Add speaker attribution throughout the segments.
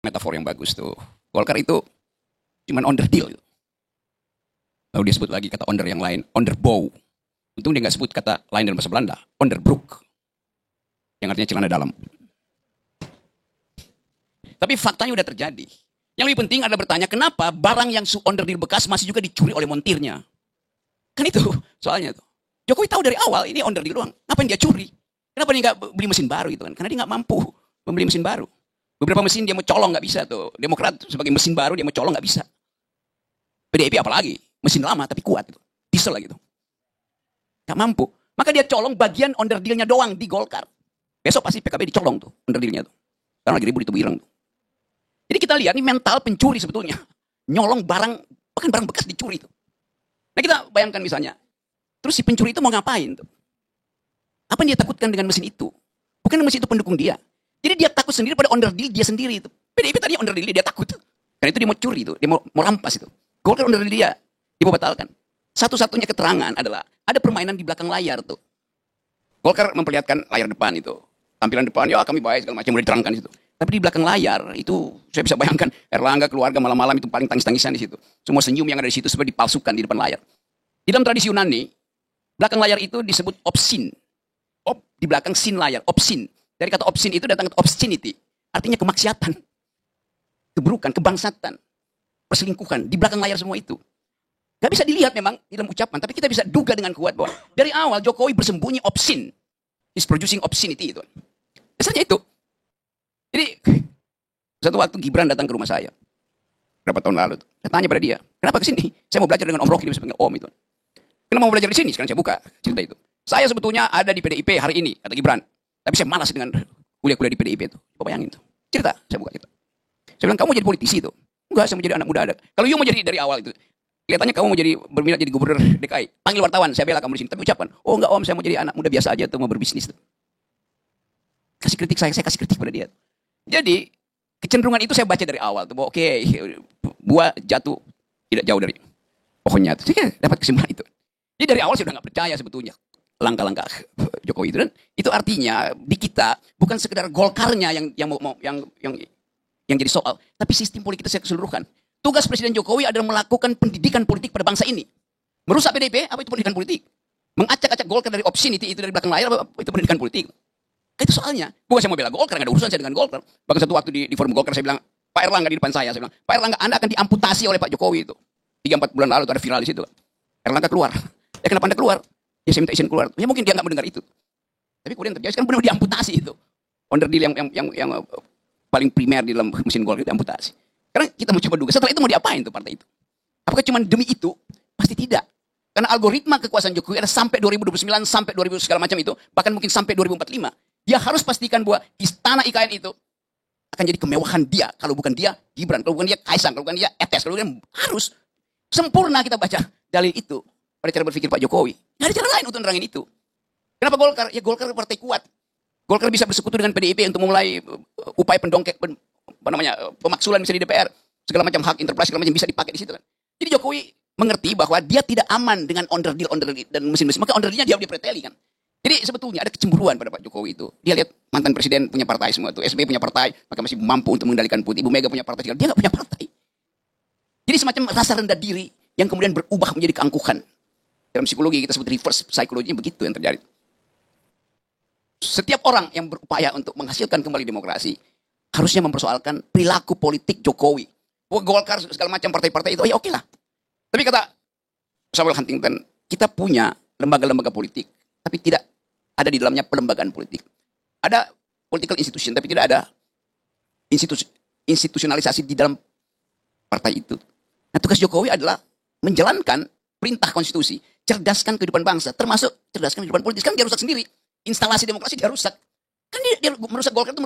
Speaker 1: metafor yang bagus tuh. Golkar itu cuman underdeal. Lalu dia sebut lagi kata onder yang lain, onderbow. Untung dia nggak sebut kata lain dalam bahasa Belanda, onderbroek. Yang artinya celana dalam. Tapi faktanya udah terjadi. Yang lebih penting adalah bertanya, kenapa barang yang onderdeal bekas masih juga dicuri oleh montirnya? Kan itu soalnya tuh. Jokowi tahu dari awal ini onderdeal doang. Ngapain dia curi? Kenapa dia nggak beli mesin baru itu kan? Karena dia nggak mampu membeli mesin baru. Beberapa mesin dia mau colong nggak bisa tuh. Demokrat sebagai mesin baru dia mau colong nggak bisa. PDIP apalagi mesin lama tapi kuat itu. Diesel lagi tuh. Nggak mampu. Maka dia colong bagian onderdealnya doang di Golkar. Besok pasti PKB dicolong tuh onderdealnya tuh. Sekarang lagi ribut di Tuwireng tuh. Jadi kita lihat ini mental pencuri sebetulnya. Nyolong barang, bahkan barang bekas dicuri tuh. Nah kita bayangkan misalnya. Terus si pencuri itu mau ngapain tuh? Apa yang dia takutkan dengan mesin itu? Bukan mesin itu pendukung dia. Jadi dia takut sendiri pada onderdeal dia sendiri itu. PDIP tadinya onderdeal dia takut. Karena itu dia mau curi itu, dia mau rampas itu. Golkar onderdeal dia batalkan. Satu-satunya keterangan adalah ada permainan di belakang layar tuh. Golkar memperlihatkan layar depan itu. Tampilan depan, ya kami baik segala macam boleh diterangkan di situ. Tapi di belakang layar itu saya bisa bayangkan Erlangga keluarga malam-malam itu paling tangis-tangisan di situ. Semua senyum yang ada di situ seperti dipalsukan di depan layar. Di dalam tradisi Yunani, belakang layar itu disebut obsin. Di belakang sin layar, obsin. Dari kata obsin itu datang kata obscenity. Artinya kemaksiatan. Keburukan, kebangsatan. Perselingkuhan. Di belakang layar semua itu. Gak bisa dilihat memang di dalam ucapan. Tapi kita bisa duga dengan kuat bahwa dari awal Jokowi bersembunyi obscene. He's producing obscenity itu. Misalnya itu. Jadi, satu waktu Gibran datang ke rumah saya. Berapa tahun lalu. Saya tanya pada dia, kenapa ke sini? Saya mau belajar dengan Om Rocky, dia bisa panggil Om itu. Kenapa mau belajar di sini? Sekarang saya buka cerita itu. Saya sebetulnya ada di PDIP hari ini, kata Gibran. Tapi saya malas dengan kuliah-kuliah di PDIP itu. Coba bayangin tuh. Cerita, saya buka cerita. Saya bilang, kamu mau jadi politisi itu? Enggak, saya mau jadi anak muda. Kalau you mau jadi dari awal itu, kelihatannya kamu mau jadi berminat jadi gubernur DKI. Panggil wartawan, saya bela kamu di sini. Tapi ucapkan, oh enggak Om, saya mau jadi anak muda biasa aja tuh, mau berbisnis tuh. Kasih kritik saya kasih kritik pada dia. Jadi, kecenderungan itu saya baca dari awal tuh, bahwa oke, buah jatuh tidak jauh dari pohonnya. Saya dapat kesimpulan itu. Jadi dari awal saya sudah nggak percaya sebetulnya langkah-langkah Jokowi itu, dan itu artinya di kita bukan sekedar Golkarnya yang jadi soal, tapi sistem politik kita secara keseluruhan. Tugas Presiden Jokowi adalah melakukan pendidikan politik pada bangsa ini. Merusak PDIP, apa itu pendidikan politik? Mengacak-acak Golkar dari obscenity itu dari belakang layar, apa itu pendidikan politik? Itu soalnya. Bukan saya mau bela Golkar, nggak ada urusan saya dengan Golkar. Bahkan satu waktu di forum Golkar saya bilang, Pak Erlangga di depan saya bilang, Pak Erlangga Anda akan diamputasi oleh Pak Jokowi itu. 3-4 bulan lalu itu ada viral di situ. Erlangga keluar. Ya kenapa Anda keluar? Ya saya minta izin keluar. Ya mungkin dia nggak mendengar itu. Tapi kemudian terjadi, sekarang benar diamputasi itu. Onderdeal yang paling primer di dalam mesin Golkar itu diamputasi. Karena kita mau coba duga, setelah itu mau diapain tuh partai itu? Apakah cuma demi itu? Pasti tidak. Karena algoritma kekuasaan Jokowi ada sampai 2029, sampai 2000 segala macam itu, bahkan mungkin sampai 2045. Dia harus pastikan bahwa istana IKN itu akan jadi kemewahan dia. Kalau bukan dia, Gibran. Kalau bukan dia, Kaisang. Kalau bukan dia, Etes. Kalau bukan harus sempurna kita baca dalil itu pada cara berpikir Pak Jokowi. Nggak ada cara lain untuk nerangin itu. Kenapa Golkar? Ya Golkar partai kuat. Golkar bisa bersekutu dengan PDIP untuk memulai upaya pemaksulan misalnya di DPR. Segala macam hak interpelasi, segala macam bisa dipakai di situ kan. Jadi Jokowi mengerti bahwa dia tidak aman dengan onderdeal dan mesin-mesin. Maka onderdealnya dia preteli kan. Jadi sebetulnya ada kecemburuan pada Pak Jokowi itu. Dia lihat mantan presiden punya partai semua itu. SBY punya partai, maka masih mampu untuk mengendalikan putih. Ibu Mega punya partai, dia nggak punya partai. Jadi semacam rasa rendah diri yang kemudian berubah menjadi keangkuhan. Dalam psikologi kita sebut reverse psychology, begitu yang terjadi. Setiap orang yang berupaya untuk menghasilkan kembali demokrasi harusnya mempersoalkan perilaku politik Jokowi. Golkar segala macam partai-partai itu, ya oke lah. Tapi kata Samuel Huntington, kita punya lembaga-lembaga politik, tapi tidak ada di dalamnya pelembagaan politik. Ada political institution, tapi tidak ada institusionalisasi di dalam partai itu. Nah, tugas Jokowi adalah menjalankan perintah konstitusi, cerdaskan kehidupan bangsa, termasuk cerdaskan kehidupan politik. Kan dia rusak sendiri. Instalasi demokrasi dia rusak. Kan dia merusak Golkar itu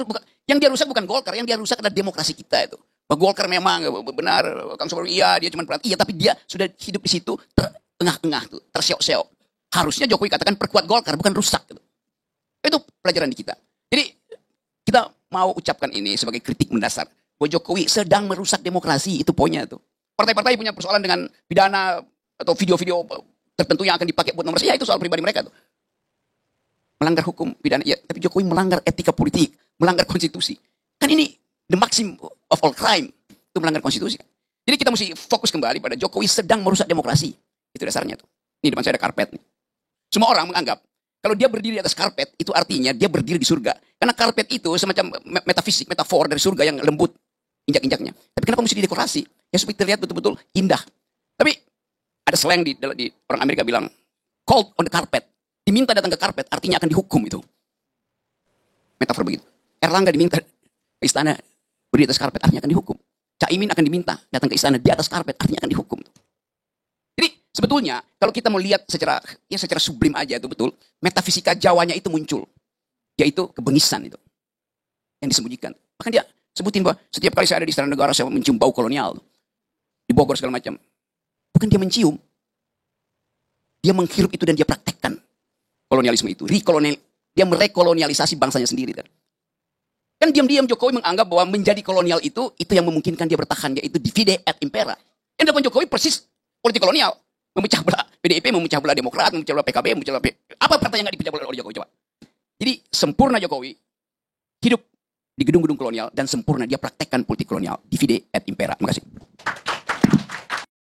Speaker 1: yang dia rusak bukan Golkar, yang dia rusak adalah demokrasi kita itu. Bahwa Golkar memang benar, Kang Sobel iya, dia cuma iya, tapi dia sudah hidup di situ terengah-engah tuh, terseok-seok. Harusnya Jokowi katakan perkuat Golkar, bukan rusak. Gitu. Itu pelajaran di kita. Jadi kita mau ucapkan ini sebagai kritik mendasar. Bahwa Jokowi sedang merusak demokrasi, itu poinnya tuh. Partai-partai punya persoalan dengan pidana atau video-video tertentu yang akan dipakai buat nomor ya itu soal pribadi mereka tuh. Melanggar hukum pidana, ya, tapi Jokowi melanggar etika politik, melanggar konstitusi. Kan ini the maxim of all crime. Itu melanggar konstitusi. Jadi kita mesti fokus kembali pada Jokowi sedang merusak demokrasi. Itu dasarnya tuh. Ini depan saya ada karpet nih. Semua orang menganggap kalau dia berdiri di atas karpet, itu artinya dia berdiri di surga. Karena karpet itu semacam metafisik, metafor dari surga yang lembut injak-injaknya. Tapi kenapa mesti didekorasi? Ya supaya terlihat betul-betul indah. Tapi ada slang di orang Amerika bilang, called on the carpet. Diminta datang ke karpet, artinya akan dihukum itu. Metafor begitu. Erlangga diminta ke istana berdiri di atas karpet, artinya akan dihukum. Caimin akan diminta datang ke istana di atas karpet, artinya akan dihukum. Jadi sebetulnya kalau kita mau lihat secara sublim aja itu betul, metafisika Jawanya itu muncul, yaitu kebengisan itu yang disembunyikan. Bahkan dia sebutin bahwa setiap kali saya ada di istana negara saya mencium bau kolonial di Bogor segala macam. Bukan dia mencium, dia menghirup itu dan dia praktekkan kolonialisme itu, dia merekolonialisasi bangsanya sendiri. Kan diam-diam Jokowi menganggap bahwa menjadi kolonial itu yang memungkinkan dia bertahan, yaitu divide et impera. Yang dilakukan Jokowi persis politik kolonial, memecah belah PDIP, memecah belah Demokrat, memecah belah PKB, memecah belah apa partai yang nggak dipecah belah oleh Jokowi coba? Jadi sempurna Jokowi hidup di gedung-gedung kolonial dan sempurna dia praktekkan politik kolonial, divide et impera. Terima kasih.